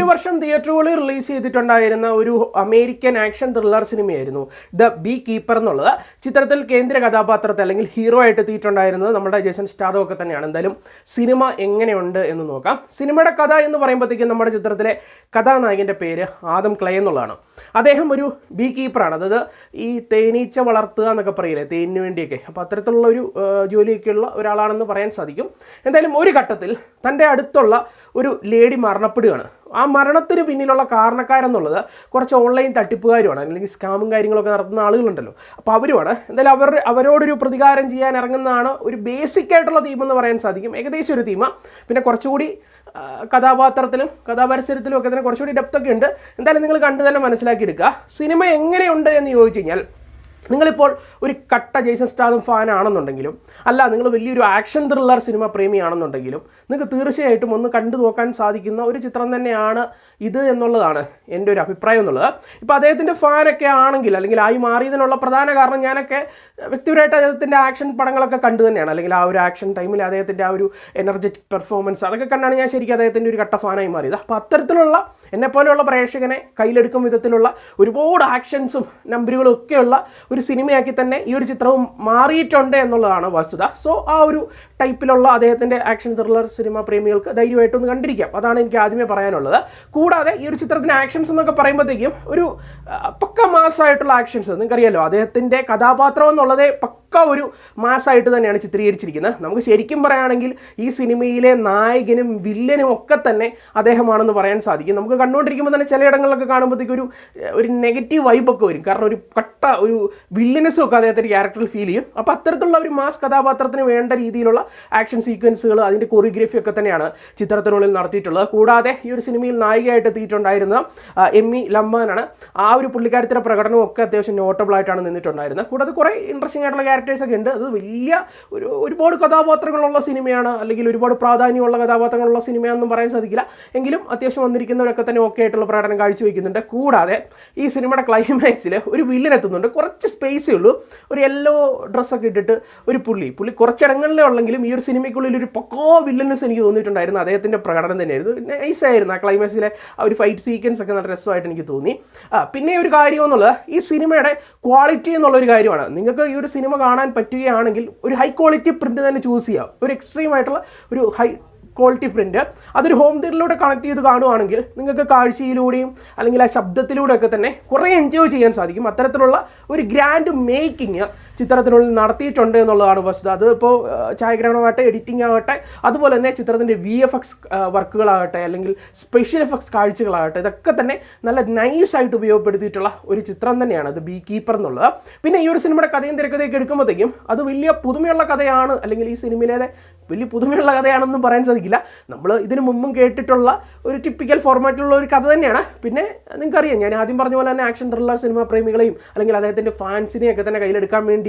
ഒരു വർഷം തിയേറ്ററുകളിൽ റിലീസ് ചെയ്തിട്ടുണ്ടായിരുന്ന ഒരു അമേരിക്കൻ ആക്ഷൻ ത്രില്ലർ സിനിമയായിരുന്നു ദ ബീ കീപ്പർ എന്നുള്ളത്. ചിത്രത്തിൽ കേന്ദ്ര കഥാപാത്രത്തെ അല്ലെങ്കിൽ ഹീറോ ആയിട്ട് എത്തിയിട്ടുണ്ടായിരുന്നത് നമ്മുടെ ജേസൺ സ്റ്റാതം ഒക്കെ തന്നെയാണ്. എന്തായാലും സിനിമ എങ്ങനെയുണ്ട് എന്ന് നോക്കാം. സിനിമയുടെ കഥ എന്ന് പറയുമ്പോഴത്തേക്കും നമ്മുടെ ചിത്രത്തിലെ കഥാനായകൻ്റെ പേര് ആദം ക്ലേ എന്നുള്ളതാണ്. അദ്ദേഹം ഒരു ബീ കീപ്പറാണ്, അതായത് ഈ തേനീച്ച വളർത്തുക എന്നൊക്കെ പറയില്ലേ, തേനിന് വേണ്ടിയൊക്കെ. അപ്പോൾ അത്തരത്തിലുള്ള ഒരു ജോലിയൊക്കെയുള്ള ഒരാളാണെന്ന് പറയാൻ സാധിക്കും. എന്തായാലും ഒരു ഘട്ടത്തിൽ തൻ്റെ അടുത്തുള്ള ഒരു ലേഡി മരണപ്പെടുകയാണ്. ആ മരണത്തിന് പിന്നിലുള്ള കാരണക്കാരെന്നുള്ളത് കുറച്ച് ഓൺലൈൻ തട്ടിപ്പുകാരുമാണ്, അല്ലെങ്കിൽ സ്കാമും കാര്യങ്ങളൊക്കെ നടത്തുന്ന ആളുകളുണ്ടല്ലോ. അപ്പോൾ അവരുമാണ്. എന്തായാലും അവരോടൊരു പ്രതികാരം ചെയ്യാൻ ഇറങ്ങുന്നതാണ് ഒരു ബേസിക് ആയിട്ടുള്ള തീം എന്ന് പറയാൻ സാധിക്കും. ഏകദേശം ഒരു തീമാണ്. പിന്നെ കുറച്ചുകൂടി കഥാപാത്രത്തിലും കഥാപരിസരത്തിലും ഒക്കെ തന്നെ കുറച്ചുകൂടി ഡെപ്തൊക്കെ ഉണ്ട്. എന്തായാലും നിങ്ങൾ കണ്ടു തന്നെ മനസ്സിലാക്കിയെടുക്കുക. സിനിമ എങ്ങനെയുണ്ട് എന്ന് ചോദിച്ചു കഴിഞ്ഞാൽ, നിങ്ങളിപ്പോൾ ഒരു കട്ട ജേസൺ സ്റ്റാതം ഫാനാണെന്നുണ്ടെങ്കിലും, അല്ല നിങ്ങൾ വലിയൊരു ആക്ഷൻ ത്രില്ലർ സിനിമ പ്രേമിയാണെന്നുണ്ടെങ്കിലും, നിങ്ങൾക്ക് തീർച്ചയായിട്ടും ഒന്ന് കണ്ടു നോക്കാൻ സാധിക്കുന്ന ഒരു ചിത്രം തന്നെയാണ് ഇത് എന്നുള്ളതാണ് എൻ്റെ ഒരു അഭിപ്രായം എന്നുള്ളത്. ഇപ്പോൾ അദ്ദേഹത്തിൻ്റെ ഫാനൊക്കെ ആണെങ്കിൽ, അല്ലെങ്കിൽ ആയി മാറിയതിനുള്ള പ്രധാന കാരണം, ഞാനൊക്കെ വ്യക്തിപരമായിട്ട് അദ്ദേഹത്തിൻ്റെ ആക്ഷൻ പടങ്ങളൊക്കെ കണ്ടു തന്നെയാണ്. അല്ലെങ്കിൽ ആ ഒരു ആക്ഷൻ ടൈമിൽ അദ്ദേഹത്തിൻ്റെ ആ ഒരു എനർജറ്റിക് പെർഫോമൻസ് അതൊക്കെ കണ്ടാണ് ഞാൻ ശരിക്കും അദ്ദേഹത്തിൻ്റെ ഒരു കട്ട ഫാനായി മാറിയത്. അപ്പോൾ അത്തരത്തിലുള്ള എന്നെപ്പോലെയുള്ള പ്രേക്ഷകനെ കയ്യിലെടുക്കും വിധത്തിലുള്ള ഒരുപാട് ആക്ഷൻസും നമ്പറുകളും ഒക്കെയുള്ള ഒരു സിനിമയാക്കി തന്നെ ഈ ഒരു ചിത്രവും മാറിയിട്ടുണ്ട് എന്നുള്ളതാണ് വസ്തുത. സോ ആ ഒരു ടൈപ്പിലുള്ള അദ്ദേഹത്തിൻ്റെ ആക്ഷൻ ത്രില്ലർ സിനിമ പ്രേമികൾക്ക് ധൈര്യമായിട്ടൊന്ന് കണ്ടിരിക്കാം. അതാണ് എനിക്ക് ആദ്യമേ പറയാനുള്ളത്. കൂടാതെ ഈ ഒരു ചിത്രത്തിൻ്റെ ആക്ഷൻസ് എന്നൊക്കെ പറയുമ്പോഴത്തേക്കും ഒരു പക്ക മാസ്സായിട്ടുള്ള ആക്ഷൻസ്, നിങ്ങൾക്കറിയാലോ അദ്ദേഹത്തിൻ്റെ കഥാപാത്രം എന്നുള്ളത് പക്ക ഒരു മാസ്സായിട്ട് തന്നെയാണ് ചിത്രീകരിച്ചിരിക്കുന്നത്. നമുക്ക് ശരിക്കും പറയുകയാണെങ്കിൽ ഈ സിനിമയിലെ നായകനും വില്ലനും ഒക്കെ തന്നെ അദ്ദേഹമാണെന്ന് പറയാൻ സാധിക്കും. നമുക്ക് കണ്ടുകൊണ്ടിരിക്കുമ്പോൾ തന്നെ ചിലയിടങ്ങളിലൊക്കെ കാണുമ്പോഴത്തേക്കും ഒരു നെഗറ്റീവ് വൈബൊക്കെ വരും. കാരണം ഒരു കട്ട ഒരു വില്ലനസും ഒക്കെ അദ്ദേഹത്തിൻ്റെ ക്യാരക്ടറിൽ ഫീൽ ചെയ്യും. അപ്പോൾ അത്തരത്തിലുള്ള ഒരു മാസ് കഥാപാത്രത്തിന് വേണ്ട രീതിയിലുള്ള ആക്ഷൻ സീക്വൻസുകൾ, അതിൻ്റെ കൊറിയോഗ്രഫി ഒക്കെ തന്നെയാണ് ചിത്രത്തിനുള്ളിൽ നടത്തിയിട്ടുള്ളത്. കൂടാതെ ഈ ഒരു സിനിമയിൽ നായികയായിട്ട് എത്തിയിട്ടുണ്ടായിരുന്ന എമ്മി ലമ്മാനാണ്. ആ ഒരു പുള്ളിക്കാരത്തിൻ്റെ പ്രകടനവും ഒക്കെ അത്യാവശ്യം നോട്ടബിൾ ആയിട്ടാണ് നിന്നിട്ടുണ്ടായിരുന്നത്. കൂടാതെ കുറേ ഇൻട്രസ്റ്റിംഗ് ആയിട്ടുള്ള ക്യാരക്ടേഴ്സൊക്കെ ഉണ്ട്. അത് വലിയ ഒരുപാട് കഥാപാത്രങ്ങളുള്ള സിനിമയാണ്, അല്ലെങ്കിൽ ഒരുപാട് പ്രാധാന്യമുള്ള കഥാപാത്രങ്ങളുള്ള സിനിമയാണെന്നും പറയാൻ സാധിക്കില്ല. എങ്കിലും അത്യാവശ്യം വന്നിരിക്കുന്നവരൊക്കെ തന്നെ ഓക്കെ ആയിട്ടുള്ള പ്രകടനം കാഴ്ചവെക്കുന്നുണ്ട്. കൂടാതെ ഈ സിനിമയുടെ ക്ലൈമാക്സിൽ ഒരു വില്ലൻ എത്തുന്നുണ്ട്. കുറച്ച് സ്പേസേ ഉള്ളൂ. ഒരു യെല്ലോ ഡ്രസ്സൊക്കെ ഇട്ടിട്ട് ഒരു പുള്ളി കുറച്ചിടങ്ങളിലേ ഉള്ളെങ്കിലും ഈ ഒരു സിനിമയ്ക്കുള്ളിൽ ഒരു പക്കോ വില്ലൻസ് എനിക്ക് തോന്നിയിട്ടുണ്ടായിരുന്നു. അദ്ദേഹത്തിൻ്റെ പ്രകടനം തന്നെയായിരുന്നു. നൈസായിരുന്നു. ആ ക്ലൈമാക്സിലെ ആ ഒരു ഫൈറ്റ് സീക്വൻസ് ഒക്കെ നല്ല രസമായിട്ട് എനിക്ക് തോന്നി. പിന്നെ ഒരു കാര്യം എന്നുള്ളത് ഈ സിനിമയുടെ ക്വാളിറ്റി എന്നുള്ളൊരു കാര്യമാണ്. നിങ്ങൾക്ക് ഈ ഒരു സിനിമ കാണാൻ പറ്റുകയാണെങ്കിൽ ഒരു ഹൈ ക്വാളിറ്റി പ്രിൻ്റ് തന്നെ ചൂസ് ചെയ്യുക. ഒരു എക്സ്ട്രീം ആയിട്ടുള്ള ഒരു ഹൈ ക്വാളിറ്റി പ്രിൻ്റ് അതൊരു ഹോം തിയേറ്ററിലൂടെ കണക്ട് ചെയ്ത് കാണുവാണെങ്കിൽ നിങ്ങൾക്ക് കാഴ്ചയിലൂടെയും അല്ലെങ്കിൽ ആ ശബ്ദത്തിലൂടെയൊക്കെ തന്നെ കുറേ എൻജോയ് ചെയ്യാൻ സാധിക്കും. അത്തരത്തിലുള്ള ഒരു ഗ്രാൻഡ് മേക്കിങ് ചിത്രത്തിനുള്ളിൽ നടത്തിയിട്ടുണ്ട് എന്നുള്ളതാണ് വസ്തുത. അത് ഇപ്പോൾ ഛായാഗ്രഹണമാകട്ടെ, എഡിറ്റിംഗ് ആകട്ടെ, അതുപോലെ തന്നെ ചിത്രത്തിൻ്റെ VFX വർക്കുകളാകട്ടെ, അല്ലെങ്കിൽ സ്പെഷ്യൽ എഫക്ട്സ് കാഴ്ചകളാകട്ടെ, ഇതൊക്കെ തന്നെ നല്ല നൈസായിട്ട് ഉപയോഗപ്പെടുത്തിയിട്ടുള്ള ഒരു ചിത്രം തന്നെയാണ് അത് ബീ കീപ്പർ എന്നുള്ളത്. പിന്നെ ഈ ഒരു സിനിമയുടെ കഥയും തിരക്കഥയൊക്കെ എടുക്കുമ്പോഴത്തേക്കും അത് വലിയ പുതുമയുള്ള കഥയാണ്, അല്ലെങ്കിൽ ഈ സിനിമയിലെ വലിയ പുതുമയുള്ള കഥയാണെന്നും പറയാൻ സാധിക്കില്ല. നമ്മൾ ഇതിനു മുമ്പും കേട്ടിട്ടുള്ള ഒരു ടിപ്പിക്കൽ ഫോർമാറ്റിലുള്ള ഒരു കഥ തന്നെയാണ്. പിന്നെ നിങ്ങൾക്കറിയാം, ഞാൻ ആദ്യം പറഞ്ഞ പോലെ തന്നെ ആക്ഷൻ ത്രില്ലർ സിനിമ പ്രേമികളെയും അല്ലെങ്കിൽ അദ്ദേഹത്തിൻ്റെ ഫാൻസിനെയൊക്കെ തന്നെ കയ്യിലെടുക്കാൻ വേണ്ടിയുള്ള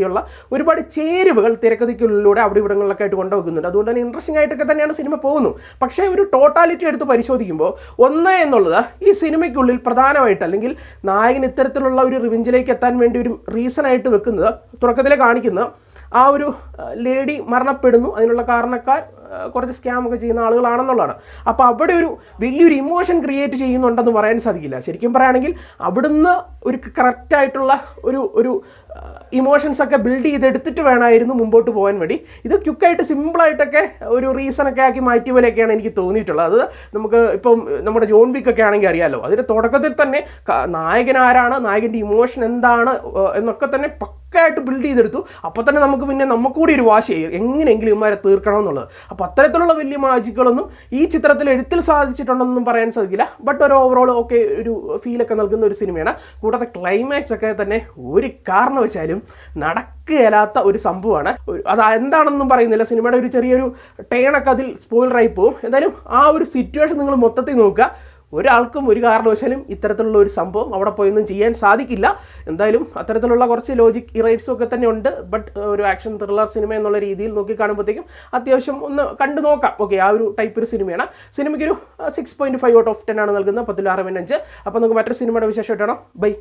ഒരുപാട് ചേരുവകൾ തിരക്കഥയ്ക്കുള്ളിലൂടെ അവിടെ ഇവിടങ്ങളിലൊക്കെ ആയിട്ട് കൊണ്ടുവെക്കുന്നുണ്ട്. അതുകൊണ്ട് തന്നെ ഇൻട്രസ്റ്റിംഗ് ആയിട്ടൊക്കെ തന്നെയാണ് സിനിമ പോകുന്നു. പക്ഷേ ഒരു ടോട്ടാലിറ്റി എടുത്ത് പരിശോധിക്കുമ്പോൾ ഒന്ന് എന്നുള്ളത് ഈ സിനിമയ്ക്കുള്ളിൽ പ്രധാനമായിട്ട്, അല്ലെങ്കിൽ നായകൻ ഇത്തരത്തിലുള്ള ഒരു റിവെഞ്ചിലേക്ക് എത്താൻ വേണ്ടി ഒരു റീസണായിട്ട് വെക്കുന്നത്, തുടക്കത്തിലെ കാണിക്കുന്നത് ആ ഒരു ലേഡി മരണപ്പെടുന്നു, അതിനുള്ള കാരണക്കാർ കുറച്ച് സ്കാമൊക്കെ ചെയ്യുന്ന ആളുകളാണെന്നുള്ളതാണ്. അപ്പോൾ അവിടെ ഒരു വലിയൊരു ഇമോഷൻ ക്രിയേറ്റ് ചെയ്യുന്നുണ്ടെന്ന് പറയാൻ സാധിക്കില്ല. ശരിക്കും പറയുകയാണെങ്കിൽ അവിടുന്ന് ഒരു കറക്റ്റായിട്ടുള്ള ഒരു ഇമോഷൻസൊക്കെ ബിൽഡ് ചെയ്തെടുത്തിട്ട് വേണമായിരുന്നു മുമ്പോട്ട് പോകാൻ വേണ്ടി. ഇത് ക്വിക്കായിട്ട് സിമ്പിളായിട്ടൊക്കെ ഒരു റീസണൊക്കെ ആക്കി മാറ്റിയ പോലെയൊക്കെയാണ് എനിക്ക് തോന്നിയിട്ടുള്ളത്. അത് നമുക്ക് ഇപ്പം നമ്മുടെ ജോൺ വിക്കൊക്കെ ആണെങ്കിൽ അറിയാമല്ലോ, അതിൻ്റെ തുടക്കത്തിൽ തന്നെ നായകൻ ആരാണ്, നായകൻ്റെ ഇമോഷൻ എന്താണ് എന്നൊക്കെ തന്നെ പക്കയായിട്ട് ബിൽഡ് ചെയ്തെടുത്തു. അപ്പോൾ തന്നെ നമുക്ക് പിന്നെ നമുക്കൂടി ഒരു വാശി എങ്ങനെയെങ്കിലും ഇവന്മാരെ തീർക്കണം എന്നുള്ളത്. അപ്പോൾ അത്തരത്തിലുള്ള വലിയ മാജിക്കുകളൊന്നും ഈ ചിത്രത്തിൽ എഴുത്തിൽ സാധിച്ചിട്ടുണ്ടെന്നും പറയാൻ സാധിക്കില്ല. ബട്ട് ഒരു ഓവറോൾ ഓക്കെ ഒരു ഫീലൊക്കെ നൽകുന്ന ഒരു സിനിമയാണ്. കൂടാതെ ക്ലൈമാക്സ് ഒക്കെ തന്നെ ഒരു കാരണവശാലും നടക്കുകയില്ലാത്ത ഒരു സംഭവമാണ്. അത് എന്താണെന്നും പറയുന്നില്ല. സിനിമയുടെ ഒരു ചെറിയൊരു ടേണൊക്കെ അതിൽ സ്പോയിലറായി പോകും. എന്തായാലും ആ ഒരു സിറ്റുവേഷൻ നിങ്ങൾ മൊത്തത്തിൽ നോക്കുക. ഒരാൾക്കും ഒരു കാരണവശാലും ഇത്തരത്തിലുള്ള ഒരു സംഭവം അവിടെ പോയൊന്നും ചെയ്യാൻ സാധിക്കില്ല. എന്തായാലും അത്തരത്തിലുള്ള കുറച്ച് ലോജിക് ഇറേറ്റ്സും ഒക്കെ തന്നെ ഉണ്ട്. ബട്ട് ഒരു ആക്ഷൻ ത്രില്ലർ സിനിമ എന്നുള്ള രീതിയിൽ നോക്കി കാണുമ്പോഴത്തേക്കും അത്യാവശ്യം ഒന്ന് കണ്ടു നോക്കാം. ഓക്കെ, ആ ഒരു ടൈപ്പ് ഒരു സിനിമയാണ്. സിനിമയ്ക്കൊരു 6.5 ഔട്ട് ഓഫ് 10 ആണ് നൽകുന്നത്, 10/6. അപ്പോൾ നമുക്ക് മറ്റൊരു സിനിമയുടെ വിശേഷമായിട്ടാണ്. ബൈ.